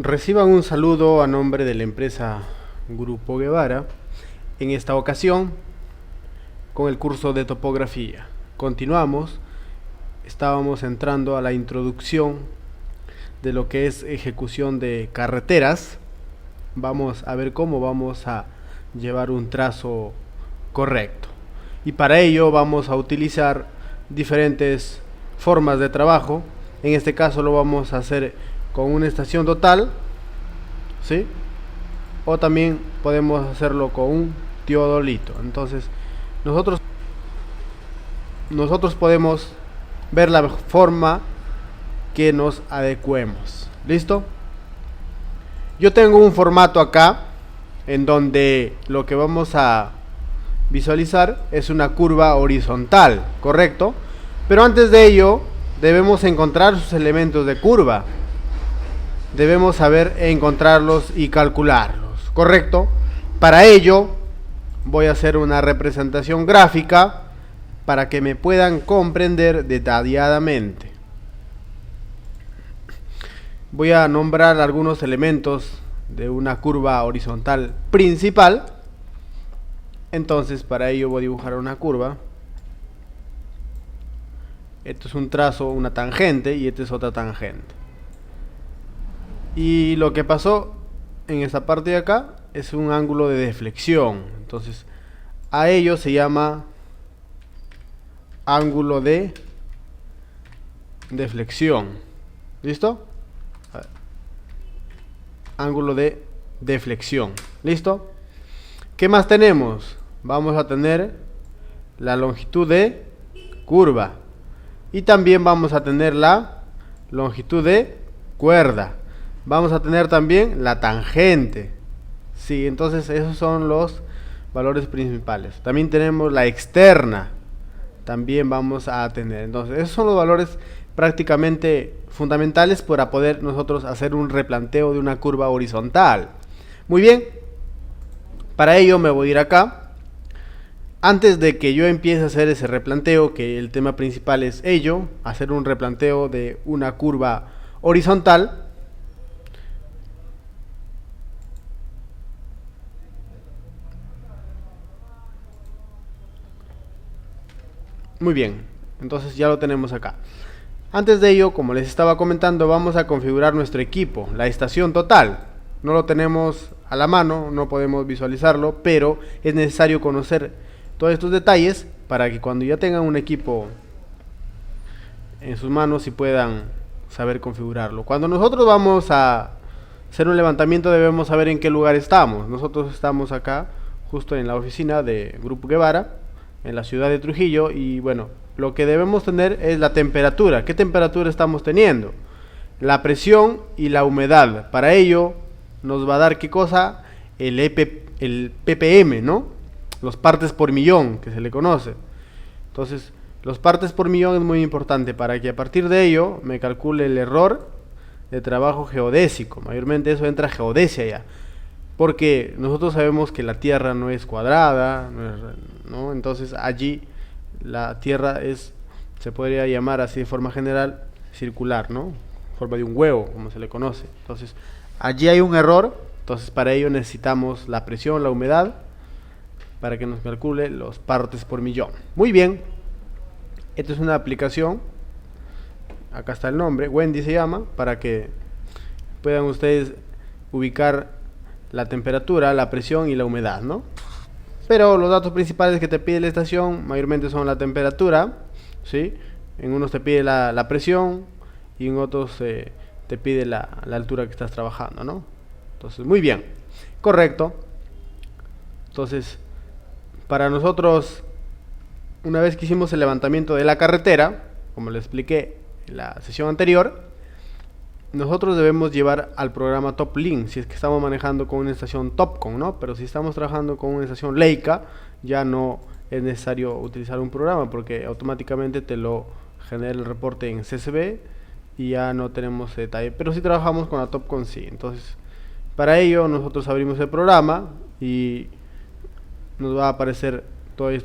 Reciban un saludo a nombre de la empresa Grupo Guevara, en esta ocasión con el curso de topografía. Continuamos, estábamos entrando a la introducción de lo que es ejecución de carreteras. Vamos a ver cómo vamos a llevar un trazo correcto. Y para ello vamos a utilizar diferentes formas de trabajo. En este caso lo vamos a hacer con una estación total, ¿sí? O también podemos hacerlo con un teodolito. Entonces nosotros podemos ver la forma que nos adecuemos. ¿Listo? Yo tengo un formato acá en donde lo que vamos a visualizar es una curva horizontal, ¿correcto? Pero antes de ello debemos encontrar sus elementos de curva. Debemos saber encontrarlos y calcularlos, ¿correcto? Para ello voy a hacer una representación gráfica para que me puedan comprender detalladamente. Voy a nombrar algunos elementos de una curva horizontal principal. Entonces para ello voy a dibujar una curva. Esto es un trazo, una tangente, y esta es otra tangente. Y lo que pasó en esta parte de acá es un ángulo de deflexión. Entonces a ello se llama ángulo de deflexión. ¿Listo? Ángulo de deflexión. ¿Listo? ¿Qué más tenemos? Vamos a tener la longitud de curva. Y también vamos a tener la longitud de cuerda. Vamos a tener también la tangente. Sí, entonces esos son los valores principales. También tenemos la externa. También vamos a tener. Entonces esos son los valores prácticamente fundamentales para poder nosotros hacer un replanteo de una curva horizontal. Muy bien. Para ello me voy a ir acá. Antes de que yo empiece a hacer ese replanteo, que el tema principal es ello, hacer un replanteo de una curva horizontal. Muy bien, entonces ya lo tenemos acá. Antes de ello, como les estaba comentando, vamos a configurar nuestro equipo, la estación total. No lo tenemos a la mano, no podemos visualizarlo, pero es necesario conocer todos estos detalles para que cuando ya tengan un equipo en sus manos y puedan saber configurarlo. Cuando nosotros vamos a hacer un levantamiento debemos saber en qué lugar estamos. Nosotros estamos acá justo en la oficina de Grupo Guevara, en la ciudad de Trujillo, y bueno, lo que debemos tener es la temperatura. ¿Qué temperatura estamos teniendo? La presión y la humedad. Para ello nos va a dar ¿qué cosa? El ppm, ¿no? Los partes por millón, que se le conoce. Entonces, los partes por millón es muy importante para que a partir de ello me calcule el error de trabajo geodésico. Mayormente eso entra geodesia ya. Porque nosotros sabemos que la Tierra no es cuadrada, ¿no? Entonces allí la Tierra es, se podría llamar así de forma general, circular, ¿no? Forma de un huevo, como se le conoce. Entonces allí hay un error. Entonces para ello necesitamos la presión, la humedad, para que nos calcule los partes por millón. Muy bien. Esta es una aplicación. Acá está el nombre, Wendy se llama, para que puedan ustedes ubicar la temperatura, la presión y la humedad, ¿no? Pero los datos principales que te pide la estación mayormente son la temperatura, ¿sí? En unos te pide la presión y en otros te pide la altura que estás trabajando, ¿no? Entonces, muy bien, correcto. Entonces, para nosotros, una vez que hicimos el levantamiento de la carretera, como les expliqué en la sesión anterior, nosotros debemos llevar al programa TopLink si es que estamos manejando con una estación Topcon, ¿no? Pero si estamos trabajando con una estación Leica, ya no es necesario utilizar un programa porque automáticamente te lo genera el reporte en CSV y ya no tenemos detalle. Pero si trabajamos con la Topcon, sí. Entonces, para ello nosotros abrimos el programa y nos va a aparecer todas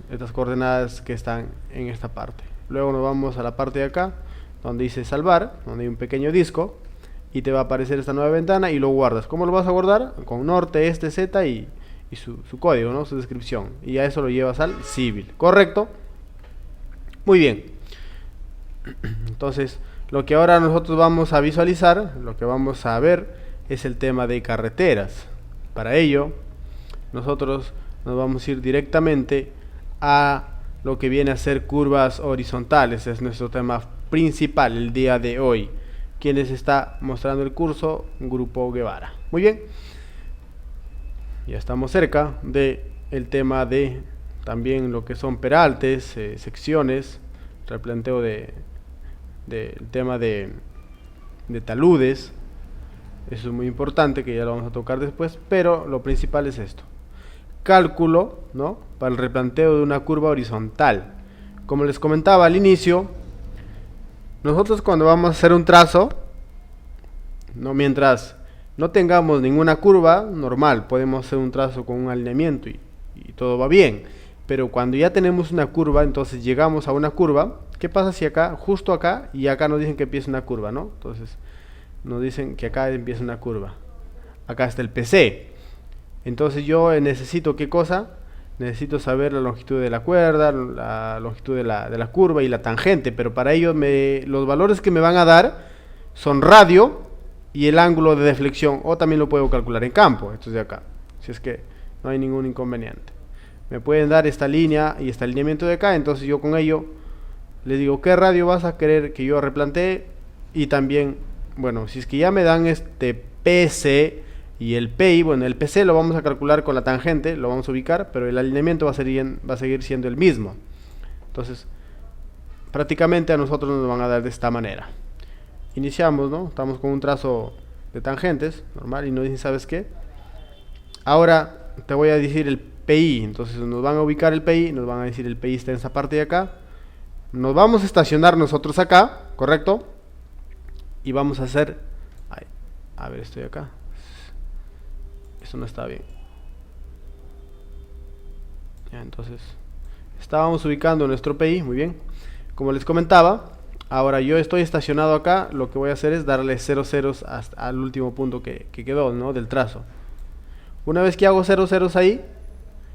estas coordenadas que están en esta parte. Luego nos vamos a la parte de acá donde dice salvar, donde hay un pequeño disco, y te va a aparecer esta nueva ventana y lo guardas. ¿Cómo lo vas a guardar? Con norte, este, z y su código, ¿no? Su descripción. Y a eso lo llevas al Civil, ¿correcto? Muy bien. Entonces, lo que ahora nosotros vamos a visualizar, lo que vamos a ver, es el tema de carreteras. Para ello, nosotros nos vamos a ir directamente a lo que viene a ser curvas horizontales. Es nuestro tema principal el día de hoy. Quien les está mostrando el curso, Grupo Guevara. Muy bien. Ya estamos cerca de el tema de también lo que son peraltes, secciones, replanteo del tema de taludes. Eso es muy importante, que ya lo vamos a tocar después, pero lo principal es esto. Cálculo, ¿no?, para el replanteo de una curva horizontal. Como les comentaba al inicio, nosotros cuando vamos a hacer un trazo, ¿no?, mientras no tengamos ninguna curva, normal, podemos hacer un trazo con un alineamiento y todo va bien. Pero cuando ya tenemos una curva, entonces llegamos a una curva. ¿Qué pasa si acá, justo acá, y acá nos dicen que empieza una curva, ¿no? Entonces nos dicen que acá empieza una curva. Acá está el PC. Entonces yo necesito, ¿qué cosa? Necesito saber la longitud de la cuerda, la longitud de la curva y la tangente. Pero para ello los valores que me van a dar son radio y el ángulo de deflexión. O también lo puedo calcular en campo, esto es de acá, si es que no hay ningún inconveniente. Me pueden dar esta línea y este alineamiento de acá. Entonces yo con ello les digo qué radio vas a querer que yo replantee. Y también, bueno, si es que ya me dan este PC y el PI, bueno, el PC lo vamos a calcular con la tangente, lo vamos a ubicar, pero el alineamiento va a seguir siendo el mismo. Entonces, prácticamente a nosotros nos van a dar de esta manera. Iniciamos, ¿no? Estamos con un trazo de tangentes, normal, y nos dicen, ¿sabes qué? Ahora te voy a decir el PI, entonces nos van a ubicar el PI, nos van a decir el PI está en esa parte de acá. Nos vamos a estacionar nosotros acá, ¿correcto? Y vamos a hacer... a ver, estoy acá. Eso no está bien. Ya, entonces estábamos ubicando nuestro PI, muy bien. Como les comentaba, ahora yo estoy estacionado acá. Lo que voy a hacer es darle 0 ceros hasta al último punto que quedó, ¿no?, del trazo. Una vez que hago 0 ceros ahí,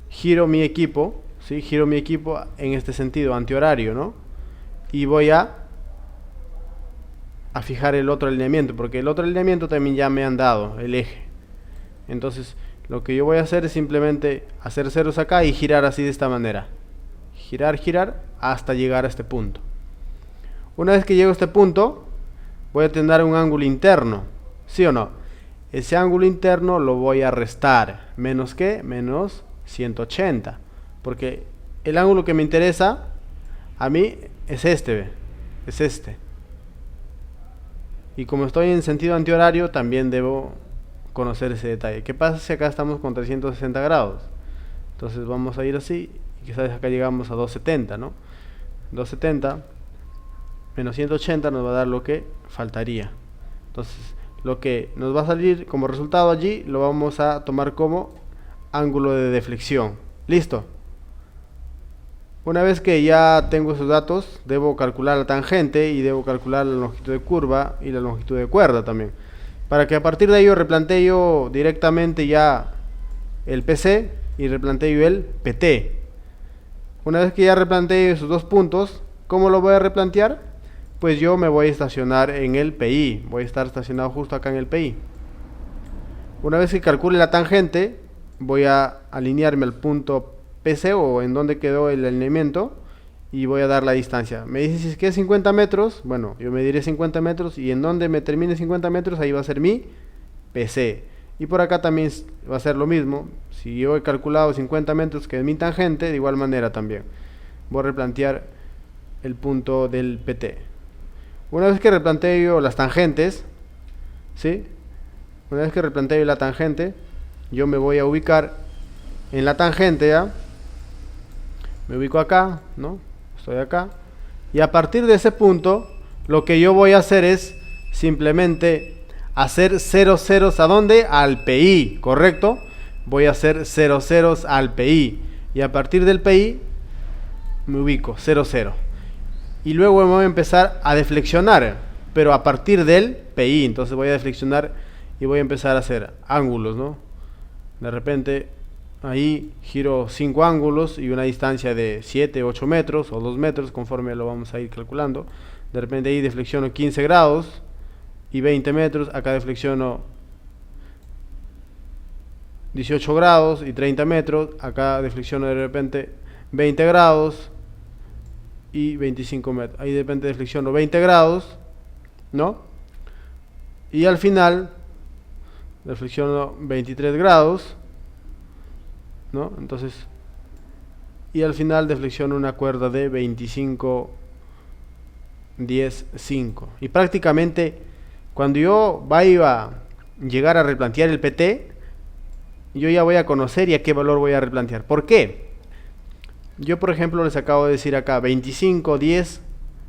giro mi equipo, ¿sí? Giro mi equipo en este sentido, antihorario, ¿no? Y voy a fijar el otro alineamiento, porque el otro alineamiento también ya me han dado el eje. Entonces lo que yo voy a hacer es simplemente hacer ceros acá y girar así de esta manera. Girar, girar hasta llegar a este punto. Una vez que llego a este punto, voy a tener un ángulo interno, ¿sí o no? Ese ángulo interno lo voy a restar. ¿Menos qué? Menos 180. Porque el ángulo que me interesa a mí es este, ¿ve? Es este. Y como estoy en sentido antihorario, también debo conocer ese detalle. ¿Qué pasa si acá estamos con 360 grados? Entonces vamos a ir así, y quizás acá llegamos a 270, ¿no? 270 menos 180 nos va a dar lo que faltaría. Entonces lo que nos va a salir como resultado allí lo vamos a tomar como ángulo de deflexión. ¿Listo? Una vez que ya tengo esos datos, debo calcular la tangente y debo calcular la longitud de curva y la longitud de cuerda también, para que a partir de ello replantee yo directamente ya el PC y replantee yo el PT. Una vez que ya replantee esos dos puntos, ¿cómo lo voy a replantear? Pues yo me voy a estacionar en el PI, voy a estar estacionado justo acá en el PI. Una vez que calcule la tangente, voy a alinearme al punto PC o en donde quedó el alineamiento y voy a dar la distancia. Me dice si es que es 50 metros, bueno, yo mediré 50 metros y en donde me termine 50 metros ahí va a ser mi PC. Y por acá también va a ser lo mismo. Si yo he calculado 50 metros que es mi tangente, de igual manera también voy a replantear el punto del PT. Una vez que replanteo las tangentes, ¿sí? Una vez que replanteo la tangente, yo me voy a ubicar en la tangente, ¿ya? Me ubico acá, ¿no? Estoy acá. Y a partir de ese punto, lo que yo voy a hacer es simplemente hacer 0 ceros. ¿A dónde? Al PI, ¿correcto? Voy a hacer 0 ceros al PI. Y a partir del PI, me ubico 0, 0. Y luego me voy a empezar a deflexionar. pero a partir del PI. Entonces voy a deflexionar y voy a empezar a hacer ángulos, ¿no? De repente ahí giro 5 ángulos y una distancia de 7, 8 metros o 2 metros, conforme lo vamos a ir calculando. De repente ahí deflexiono 15 grados y 20 metros. Acá deflexiono 18 grados y 30 metros. Acá deflexiono de repente 20 grados y 25 metros. Ahí de repente deflexiono 20 grados, ¿no? Y al final deflexiono 23 grados, ¿no? Entonces, y al final deflexiono una cuerda de 25, 10, 5. Y prácticamente cuando yo vaya a llegar a replantear el PT, yo ya voy a conocer y a qué valor voy a replantear. ¿Por qué? Yo, por ejemplo, les acabo de decir acá 25, 10,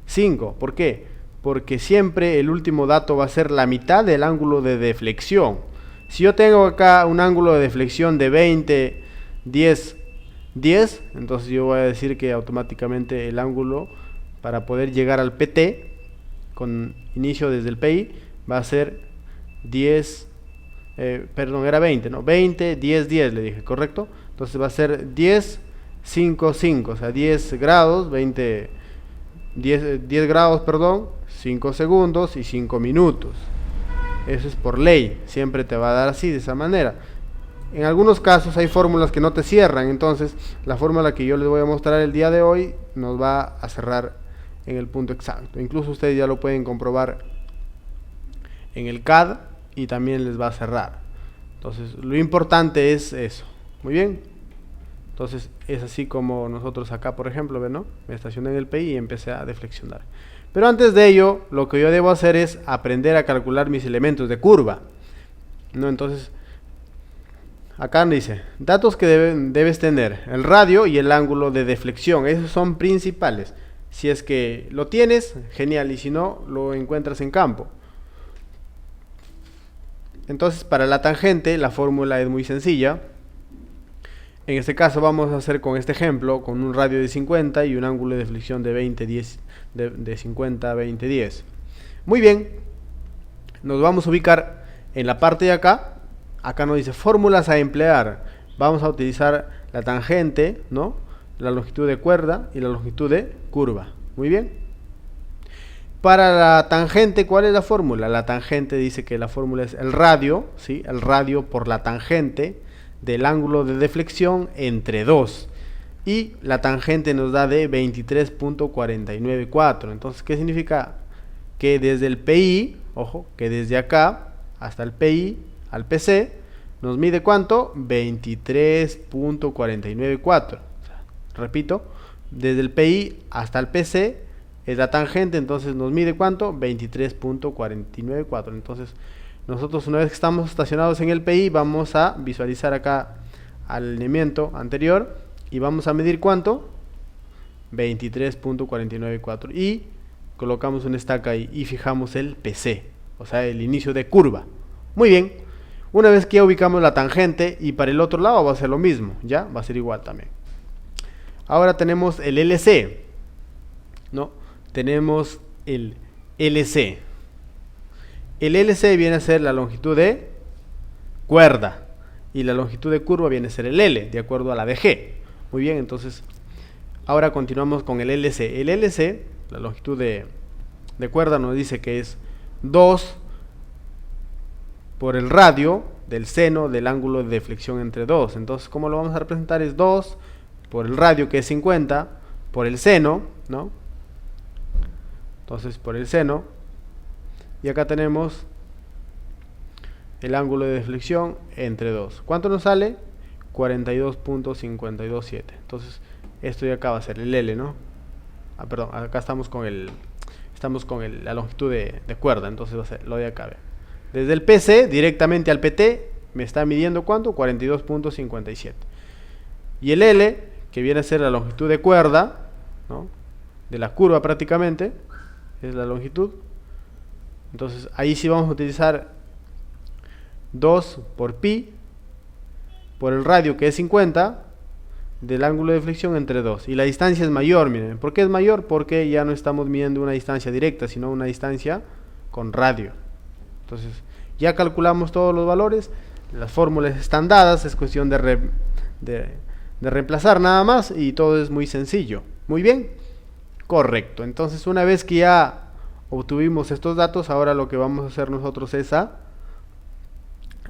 5. ¿Por qué? Porque siempre el último dato va a ser la mitad del ángulo de deflexión. Si yo tengo acá un ángulo de deflexión de 20, 10, 10, entonces yo voy a decir que automáticamente el ángulo para poder llegar al PT con inicio desde el PI va a ser 10, perdón, era 20, ¿no? 20, 10, 10 le dije, ¿correcto? Entonces va a ser 10, 5, 5, o sea, 10 grados, 20, 10 grados, perdón, 5 segundos y 5 minutos. Eso es por ley, siempre te va a dar así, de esa manera. En algunos casos hay fórmulas que no te cierran, entonces la fórmula que yo les voy a mostrar el día de hoy nos va a cerrar en el punto exacto. Incluso ustedes ya lo pueden comprobar en el CAD y también les va a cerrar. Entonces lo importante es eso. Muy bien. Entonces es así como nosotros acá, por ejemplo, ¿ven, no? Me estacioné en el PI y empecé a deflexionar. Pero antes de ello, lo que yo debo hacer es aprender a calcular mis elementos de curva, ¿no? Entonces, acá dice, datos que debes tener, el radio y el ángulo de deflexión, esos son principales. Si es que lo tienes, genial, y si no, lo encuentras en campo. Entonces, para la tangente, la fórmula es muy sencilla. En este caso vamos a hacer con este ejemplo, con un radio de 50 y un ángulo de deflexión de 20, 10, de 50, 20, 10. Muy bien, nos vamos a ubicar en la parte de acá. Acá nos dice fórmulas a emplear. Vamos a utilizar la tangente, ¿no? La longitud de cuerda y la longitud de curva. Muy bien. Para la tangente, ¿cuál es la fórmula? La tangente dice que la fórmula es el radio, ¿sí? El radio por la tangente del ángulo de deflexión entre 2. Y la tangente nos da de 23.494. Entonces, ¿qué significa? Que desde el PI, ojo, que desde acá hasta el PI al PC, nos mide ¿cuánto? 23.494. Repito, desde el PI hasta el PC es la tangente, entonces nos mide ¿cuánto? 23.494. Entonces, nosotros una vez que estamos estacionados en el PI, vamos a visualizar acá al alineamiento anterior y vamos a medir ¿cuánto? 23.494 y colocamos una estaca ahí y fijamos el PC, o sea, el inicio de curva. Muy bien, una vez que ya ubicamos la tangente, y para el otro lado va a ser lo mismo, ya va a ser igual también. Ahora tenemos el LC, ¿no? Tenemos el LC. El LC viene a ser la longitud de cuerda y la longitud de curva viene a ser el L, de acuerdo a la DG. Muy bien, entonces ahora continuamos con el LC. El LC, la longitud de cuerda, nos dice que es 2 por el radio del seno del ángulo de deflexión entre 2. Entonces, ¿cómo lo vamos a representar? Es 2 por el radio, que es 50, por el seno, ¿no? Entonces, por el seno. Y acá tenemos el ángulo de deflexión entre 2. ¿Cuánto nos sale? 42.527. Entonces, esto de acá va a ser el L, ¿no? Ah, perdón, acá estamos con la longitud de cuerda, entonces va a ser lo de acá. Desde el PC directamente al PT me está midiendo ¿cuánto? 42.57. Y el L, que viene a ser la longitud de cuerda, ¿no? De la curva prácticamente, es la longitud. Entonces ahí sí vamos a utilizar 2 por pi por el radio, que es 50, del ángulo de deflexión entre 2. Y la distancia es mayor, miren. ¿Por qué es mayor? Porque ya no estamos midiendo una distancia directa, sino una distancia con radio. Entonces ya calculamos todos los valores, las fórmulas están dadas, es cuestión de reemplazar nada más y todo es muy sencillo. Muy bien, correcto. Entonces una vez que ya obtuvimos estos datos, ahora lo que vamos a hacer nosotros es a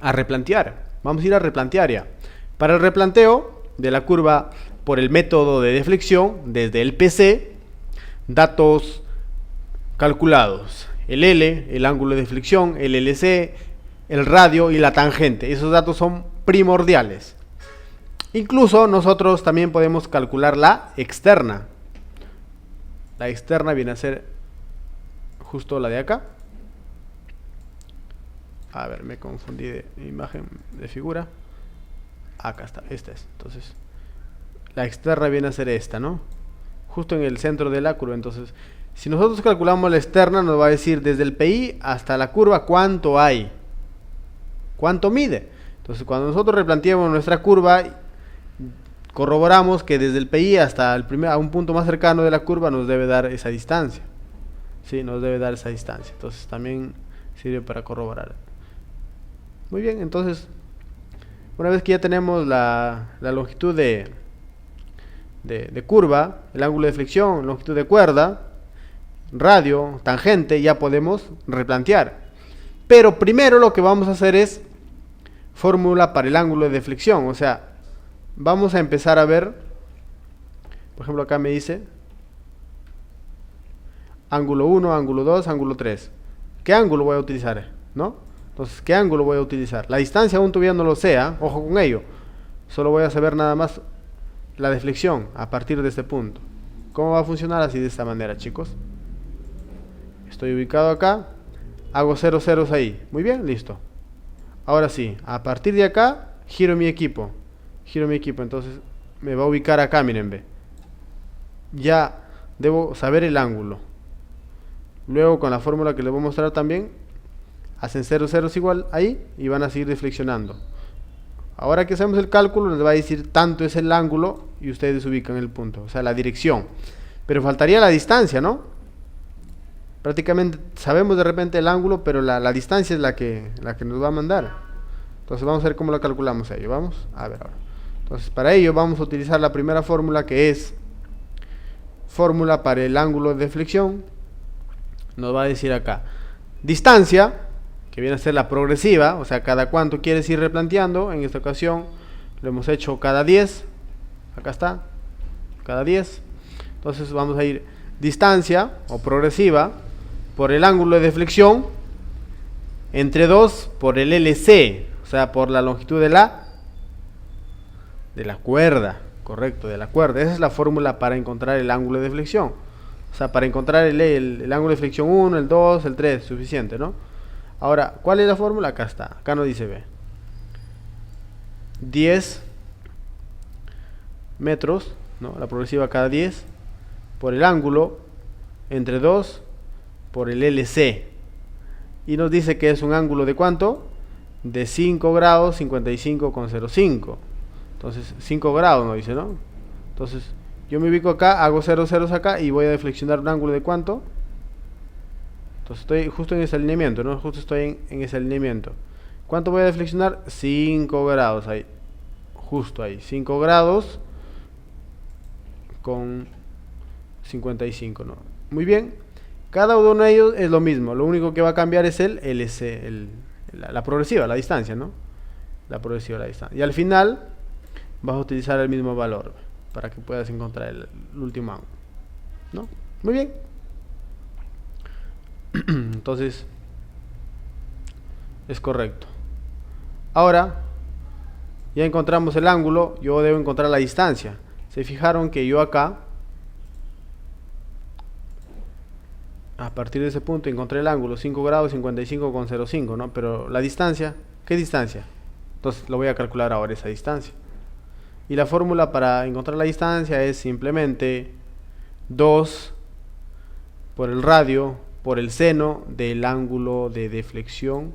replantear. Vamos a ir a replantear ya. Para el replanteo de la curva por el método de deflexión desde el PC, datos calculados, el L, el ángulo de deflexión, el LC, el radio y la tangente. Esos datos son primordiales. Incluso nosotros también podemos calcular la externa. La externa viene a ser justo la de acá. A ver, me confundí de imagen de figura. Acá está, esta es. Entonces, la externa viene a ser esta, ¿no? Justo en el centro de la curva. Entonces, si nosotros calculamos la externa, nos va a decir desde el PI hasta la curva cuánto hay. ¿Cuánto mide? Entonces, cuando nosotros replanteamos nuestra curva, corroboramos que desde el PI hasta a un punto más cercano de la curva nos debe dar esa distancia. Sí, nos debe dar esa distancia. Entonces, también sirve para corroborar. Muy bien, entonces, una vez que ya tenemos la longitud de curva, el ángulo de flexión, longitud de cuerda, radio, tangente, ya podemos replantear. Pero primero lo que vamos a hacer es fórmula para el ángulo de deflexión. O sea, vamos a empezar a ver, por ejemplo acá me dice ángulo 1, ángulo 2, ángulo 3. ¿Qué ángulo voy a utilizar? ¿No? Entonces, ¿qué ángulo voy a utilizar? La distancia aún todavía no lo sé, ojo con ello. Solo voy a saber nada más la deflexión a partir de este punto. ¿Cómo va a funcionar? Así de esta manera, chicos. Estoy ubicado acá, hago 0 ceros ahí. Muy bien, listo. Ahora sí, a partir de acá, giro mi equipo. Entonces me va a ubicar acá, miren, ve. Ya debo saber el ángulo. Luego con la fórmula que les voy a mostrar también, hacen 0 ceros igual ahí y van a seguir deflexionando. Ahora que hacemos el cálculo, les va a decir tanto es el ángulo y ustedes ubican el punto, o sea, la dirección. Pero faltaría la distancia, ¿no? Prácticamente sabemos de repente el ángulo, pero la distancia es la que nos va a mandar. Entonces vamos a ver cómo lo calculamos ello. Vamos a ver ahora. Entonces para ello vamos a utilizar la primera fórmula, que es fórmula para el ángulo de deflexión. Nos va a decir acá distancia, que viene a ser la progresiva, o sea, cada cuánto quieres ir replanteando. En esta ocasión lo hemos hecho cada 10. Acá está, cada 10. Entonces vamos a ir distancia o progresiva por el ángulo de deflexión entre 2 por el LC, o sea, por la longitud de la cuerda, correcto, de la cuerda. Esa es la fórmula para encontrar el ángulo de deflexión. O sea, para encontrar el ángulo de deflexión 1, el 2, el 3, suficiente, ¿no? Ahora, ¿cuál es la fórmula? Acá está, acá nos dice, ve, 10 metros, ¿no? La progresiva cada 10 por el ángulo entre 2 por el LC. Y nos dice que es un ángulo de ¿cuánto? De 5 grados 55,05. Entonces 5 grados nos dice, ¿no? Entonces yo me ubico acá, hago 0 ceros acá y voy a deflexionar un ángulo de ¿cuánto? Entonces estoy justo en ese alineamiento, ¿no? Justo estoy en ese alineamiento. ¿Cuánto voy a deflexionar? 5 grados ahí. Justo ahí. 5 grados con 55, ¿no? Muy bien. Cada uno de ellos es lo mismo. Lo único que va a cambiar es el LC, la progresiva, la distancia, ¿no? La progresiva, la distancia. Y al final vas a utilizar el mismo valor para que puedas encontrar el último ángulo, ¿no? Muy bien. Entonces es correcto. Ahora ya encontramos el ángulo, yo debo encontrar la distancia. Se fijaron que yo acá, a partir de ese punto, encontré el ángulo 5 grados 55,05, ¿no? Pero la distancia, ¿qué distancia? Entonces lo voy a calcular ahora, esa distancia. Y la fórmula para encontrar la distancia es simplemente 2 por el radio por el seno del ángulo de deflexión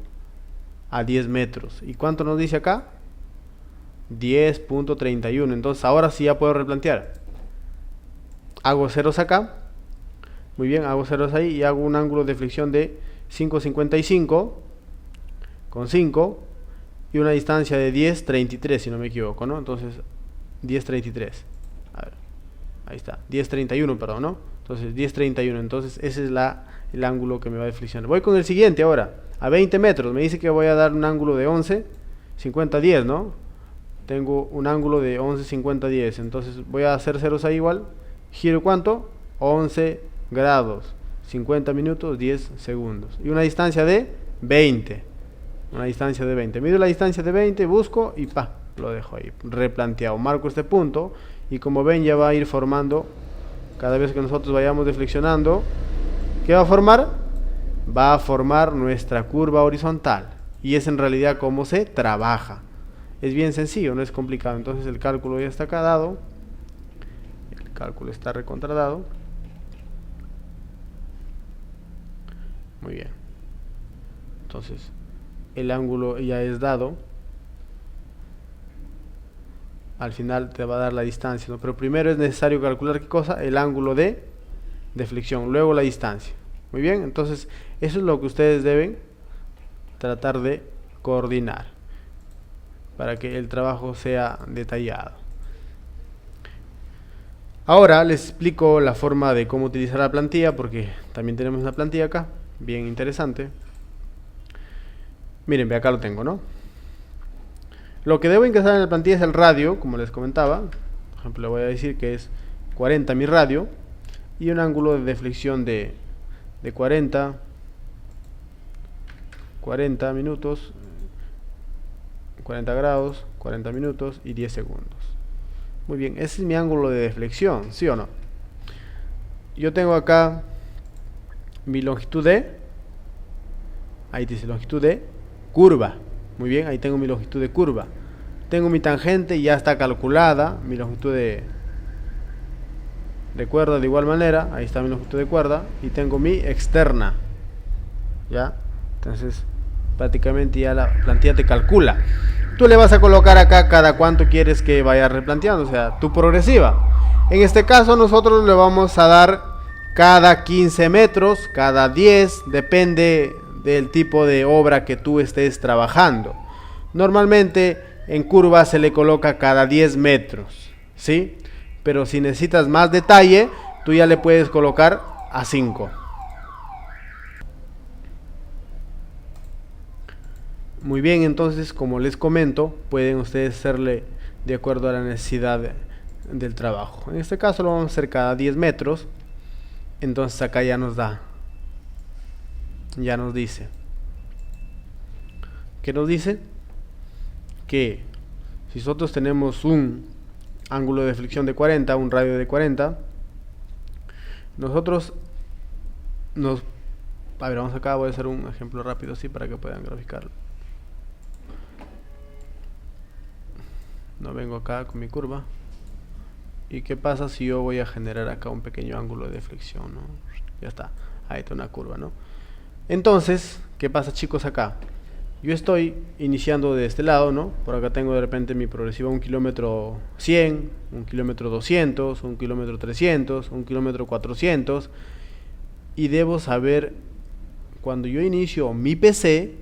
a 10 metros. ¿Y cuánto nos dice acá? 10.31. Entonces ahora sí ya puedo replantear. Hago ceros acá Muy bien, hago ceros ahí y hago un ángulo de flexión de 5,55 con 5 y una distancia de 10,33 si no me equivoco, ¿no? Entonces 10,33. A ver, ahí está, 10,31, perdón, ¿no? Entonces 10,31, entonces ese es el ángulo que me va a flexionar. Voy con el siguiente ahora, a 20 metros, me dice que voy a dar un ángulo de 11,50,10, ¿no? Tengo un ángulo de 11,50,10, entonces voy a hacer ceros ahí igual, giro ¿cuánto? 11 grados, 50 minutos, 10 segundos, y una distancia de 20, mido la distancia de 20, busco y lo dejo ahí, replanteado, marco este punto, y como ven ya va a ir formando, cada vez que nosotros vayamos deflexionando, ¿qué va a formar? Va a formar nuestra curva horizontal, y es en realidad como se trabaja. Es bien sencillo, no es complicado. Entonces el cálculo ya está acá dado, el cálculo está recontradado. Muy bien, entonces el ángulo ya es dado. Al final te va a dar la distancia, ¿no? Pero primero es necesario calcular ¿qué cosa? El ángulo de flexión, luego la distancia. Muy bien, entonces eso es lo que ustedes deben tratar de coordinar para que el trabajo sea detallado. Ahora les explico la forma de cómo utilizar la plantilla, porque también tenemos una plantilla acá, bien interesante. Miren, acá lo tengo, ¿no? Lo que debo ingresar en la plantilla es el radio, como les comentaba. Por ejemplo, le voy a decir que es 40 mi radio, y un ángulo de deflexión de 40 minutos, 40 grados, 40 minutos y 10 segundos. Muy bien, ese es mi ángulo de deflexión, ¿sí o no? Yo tengo acá mi longitud de, ahí dice longitud de curva. Muy bien, ahí tengo mi longitud de curva. Tengo mi tangente, ya está calculada, mi longitud de cuerda de igual manera, ahí está mi longitud de cuerda, y tengo mi externa, ¿ya? Entonces, prácticamente ya la plantilla te calcula. Tú le vas a colocar acá cada cuánto quieres que vaya replanteando, o sea, tu progresiva. En este caso nosotros le vamos a dar cada 15 metros, cada 10, depende del tipo de obra que tú estés trabajando. Normalmente en curva se le coloca cada 10 metros, ¿sí? Pero si necesitas más detalle, tú ya le puedes colocar a 5. Muy bien, entonces como les comento, pueden ustedes hacerle de acuerdo a la necesidad del trabajo. En este caso lo vamos a hacer cada 10 metros. Entonces acá ya nos da, ya nos dice, ¿qué nos dice? Que si nosotros tenemos un ángulo de flexión de 40, un radio de 40, nosotros a ver, vamos acá, voy a hacer un ejemplo rápido así para que puedan graficarlo. No vengo acá con mi curva. ¿Y qué pasa si yo voy a generar acá un pequeño ángulo de flexión, ¿no? Ya está, ahí está una curva, ¿no? Entonces, ¿qué pasa, chicos, acá? Yo estoy iniciando de este lado, ¿no? Por acá tengo de repente mi progresiva 1 kilómetro 100, 1 kilómetro 200, 1 kilómetro 300, 1 kilómetro 400. Y debo saber, cuando yo inicio mi PC,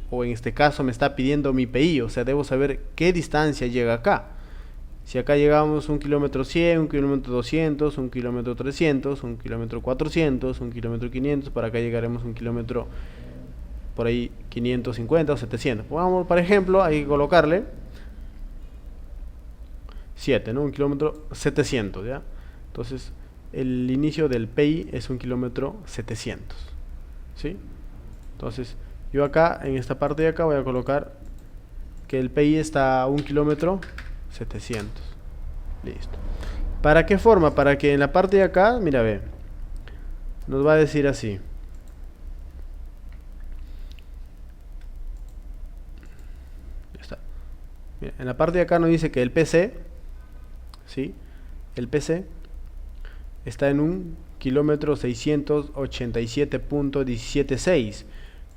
o en este caso me está pidiendo mi PI, o sea, debo saber qué distancia llega acá. Si acá llegamos 1 kilómetro 100, 1 kilómetro 200, 1 kilómetro 300, 1 kilómetro 400, 1 kilómetro 500, para acá llegaremos 1 kilómetro por ahí 550 o 700. Vamos, por ejemplo, hay que colocarle 7, ¿no? 1 kilómetro 700, ¿ya? Entonces, el inicio del PI es 1 kilómetro 700, ¿sí? Entonces, yo acá, en esta parte de acá, voy a colocar que el PI está a 1 kilómetro 700. Listo. ¿Para qué forma? Para que en la parte de acá, mira, ve, nos va a decir así. Ya está. Mira, en la parte de acá nos dice que el PC, ¿sí? El PC está en 1 kilómetro 687.176.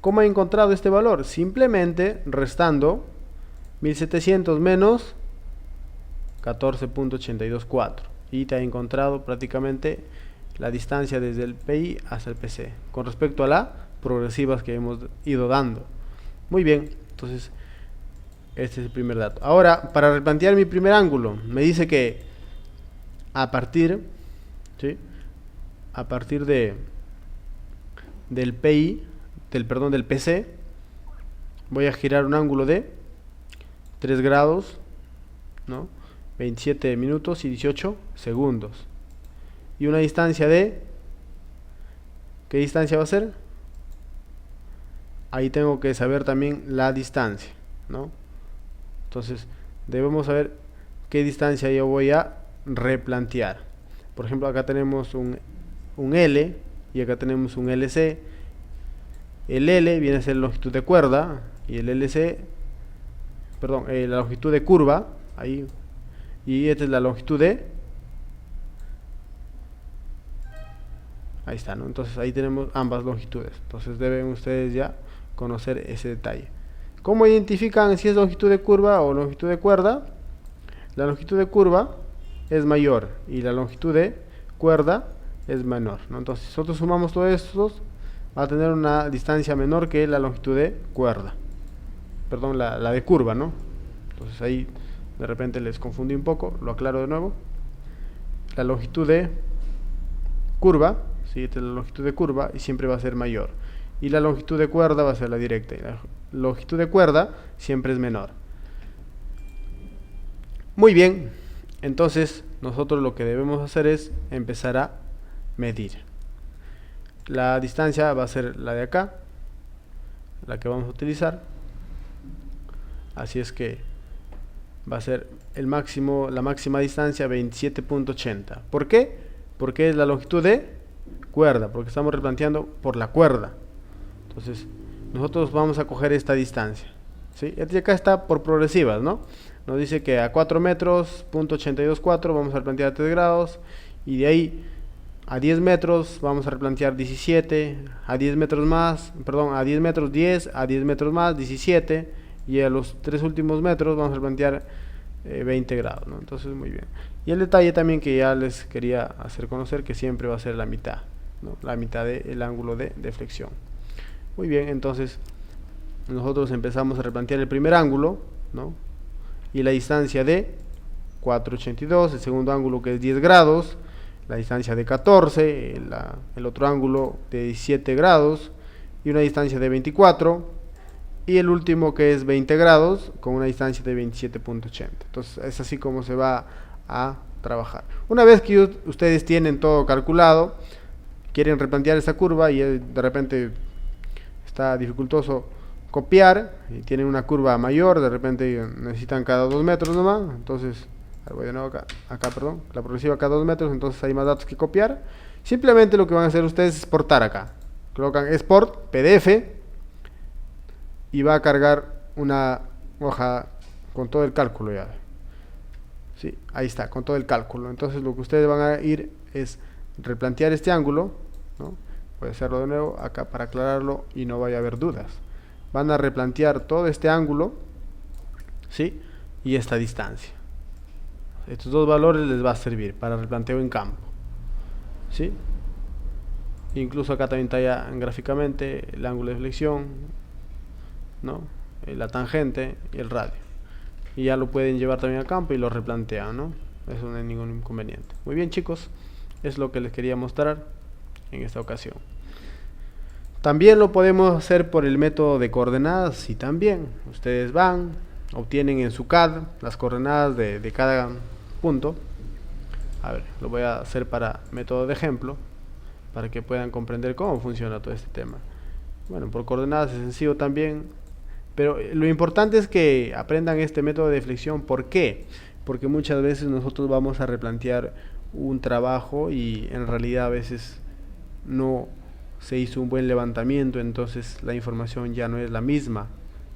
¿Cómo he encontrado este valor? Simplemente restando 1700 menos 14.824 y te ha encontrado prácticamente la distancia desde el PI hasta el PC, con respecto a las progresivas que hemos ido dando. Muy bien, entonces este es el primer dato. Ahora, para replantear mi primer ángulo, me dice que a partir, ¿sí?, a partir del PI, del PC, voy a girar un ángulo de 3 grados, ¿no?, 27 minutos y 18 segundos. Y una distancia de, ¿qué distancia va a ser? Ahí tengo que saber también la distancia, ¿no? Entonces debemos saber qué distancia yo voy a replantear. Por ejemplo, acá tenemos un L y acá tenemos un LC. El L viene a ser la longitud de cuerda y el LC, perdón, la longitud de curva, ahí, y esta es la longitud de, ahí está, ¿no? Entonces ahí tenemos ambas longitudes. Entonces deben ustedes ya conocer ese detalle. ¿Cómo identifican si es longitud de curva o longitud de cuerda? La longitud de curva es mayor y la longitud de cuerda es menor, ¿no? Entonces si nosotros sumamos todos estos, va a tener una distancia menor que la longitud de cuerda, perdón, la de curva, ¿no? Entonces ahí de repente les confundí un poco, lo aclaro de nuevo. La longitud de curva, ¿sí?, esta es la longitud de curva y siempre va a ser mayor, y la longitud de cuerda va a ser la directa, y la longitud de cuerda siempre es menor. Muy bien, entonces nosotros lo que debemos hacer es empezar a medir. La distancia va a ser la de acá, la que vamos a utilizar. Así es que va a ser la máxima distancia 27.80. ¿Por qué? Porque es la longitud de cuerda, porque estamos replanteando por la cuerda. Entonces nosotros vamos a coger esta distancia, ¿sí? Este acá está por progresivas, ¿no? Nos dice que a 4 metros, .824, vamos a replantear 3 grados, y de ahí a 10 metros vamos a replantear 17, a 10 metros más, perdón, a 10 metros 10, a 10 metros más 17, y a los 3 últimos metros vamos a replantear 20 grados, ¿no? Entonces muy bien. Y el detalle también que ya les quería hacer conocer, que siempre va a ser la mitad, ¿no?, la mitad del ángulo de deflexión. Muy bien, entonces nosotros empezamos a replantear el primer ángulo, ¿no?, y la distancia de 4,82, el segundo ángulo que es 10 grados, la distancia de 14, el otro ángulo de 17 grados y una distancia de 24, y el último que es 20 grados con una distancia de 27.80. Entonces es así como se va a trabajar. Una vez que ustedes tienen todo calculado, quieren replantear esta curva y de repente está dificultoso copiar y tienen una curva mayor, de repente necesitan cada 2 metros nomás, entonces voy de nuevo acá, perdón, la progresiva cada 2 metros, entonces hay más datos que copiar. Simplemente lo que van a hacer ustedes es exportar acá, colocan export PDF y va a cargar una hoja con todo el cálculo ya. Sí, ahí está, con todo el cálculo. Entonces lo que ustedes van a ir es replantear este ángulo, ¿no? Voy a hacerlo de nuevo acá para aclararlo y no vaya a haber dudas. Van a replantear todo este ángulo, ¿sí?, y esta distancia. Estos dos valores les va a servir para replanteo en campo, ¿sí? Incluso acá también está ya gráficamente el ángulo de flexión, ¿no?, la tangente y el radio. Y ya lo pueden llevar también a campo y lo replantean, ¿no? Eso no hay ningún inconveniente. Muy bien, chicos, es lo que les quería mostrar en esta ocasión. También lo podemos hacer por el método de coordenadas, y también ustedes van, obtienen en su CAD las coordenadas de cada punto. A ver, lo voy a hacer para método de ejemplo, para que puedan comprender cómo funciona todo este tema. Bueno, por coordenadas es sencillo también, pero lo importante es que aprendan este método de flexión. ¿Por qué? Porque muchas veces nosotros vamos a replantear un trabajo y en realidad a veces no se hizo un buen levantamiento, entonces la información ya no es la misma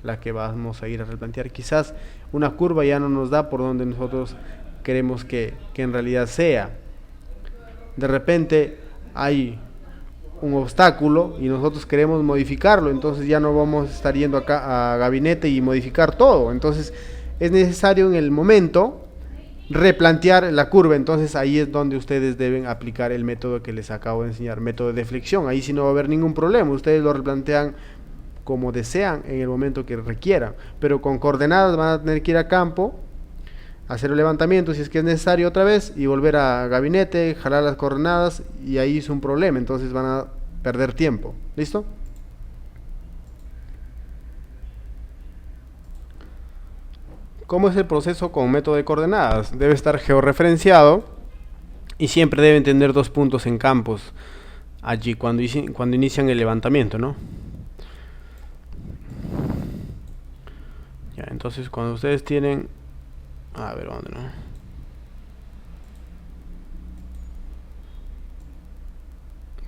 la que vamos a ir a replantear. Quizás una curva ya no nos da por donde nosotros queremos que en realidad sea. De repente hay un obstáculo y nosotros queremos modificarlo, entonces ya no vamos a estar yendo acá a gabinete y modificar todo. Entonces es necesario en el momento replantear la curva. Entonces ahí es donde ustedes deben aplicar el método que les acabo de enseñar, método de deflexión. Ahí sí no va a haber ningún problema, ustedes lo replantean como desean en el momento que requieran, pero con coordenadas van a tener que ir a campo, hacer el levantamiento si es que es necesario otra vez y volver a gabinete, jalar las coordenadas, y ahí es un problema, entonces van a perder tiempo. ¿Listo? ¿Cómo es el proceso con método de coordenadas? Debe estar georreferenciado y siempre deben tener 2 puntos en campos allí cuando inician el levantamiento, ¿no? Ya, entonces cuando ustedes tienen, a ver dónde, ¿no?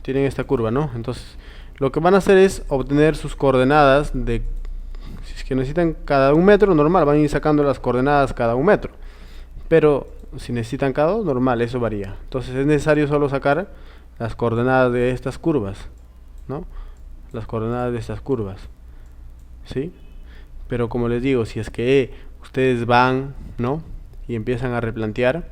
Tienen esta curva, ¿no? Entonces lo que van a hacer es obtener sus coordenadas de, si es que necesitan cada 1 metro, normal, van a ir sacando las coordenadas cada 1 metro. Pero si necesitan cada 2, normal, eso varía. Entonces es necesario solo sacar las coordenadas de estas curvas, ¿no? Las coordenadas de estas curvas, ¿sí? Pero como les digo, si es que ustedes van, ¿no? Y empiezan a replantear,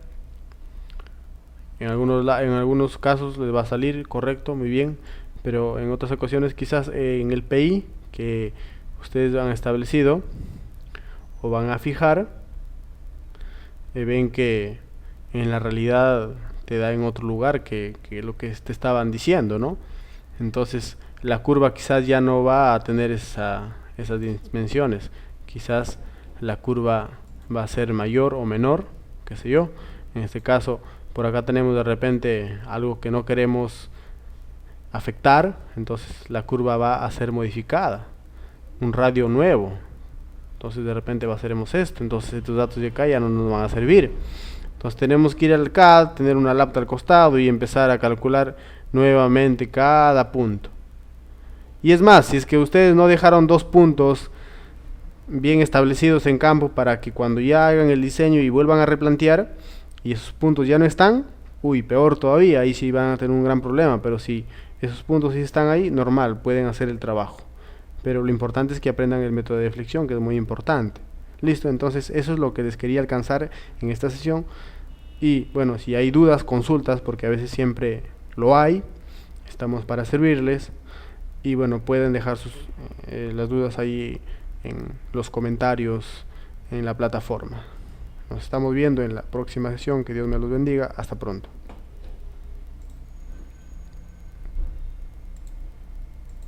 en algunos casos les va a salir correcto, muy bien, pero en otras ocasiones quizás en el PI que ustedes han establecido o van a fijar, ven que en la realidad te da en otro lugar que lo que te estaban diciendo, ¿no? Entonces la curva quizás ya no va a tener esas dimensiones, quizás la curva va a ser mayor o menor, qué sé yo. En este caso, por acá tenemos de repente algo que no queremos afectar, entonces la curva va a ser modificada, un radio nuevo. Entonces de repente haceremos esto, entonces estos datos de acá ya no nos van a servir. Entonces tenemos que ir al CAD, tener una laptop al costado y empezar a calcular nuevamente cada punto. Y es más, si es que ustedes no dejaron 2 puntos bien establecidos en campo para que cuando ya hagan el diseño y vuelvan a replantear y esos puntos ya no están, uy, peor todavía, ahí sí van a tener un gran problema. Pero si esos puntos sí están ahí, normal, pueden hacer el trabajo. Pero lo importante es que aprendan el método de deflexión, que es muy importante. Listo, entonces eso es lo que les quería alcanzar en esta sesión. Y bueno, si hay dudas, consultas, porque a veces siempre lo hay, estamos para servirles. Y bueno, pueden dejar las dudas ahí en los comentarios en la plataforma. Nos estamos viendo en la próxima sesión. Que Dios me los bendiga. Hasta pronto.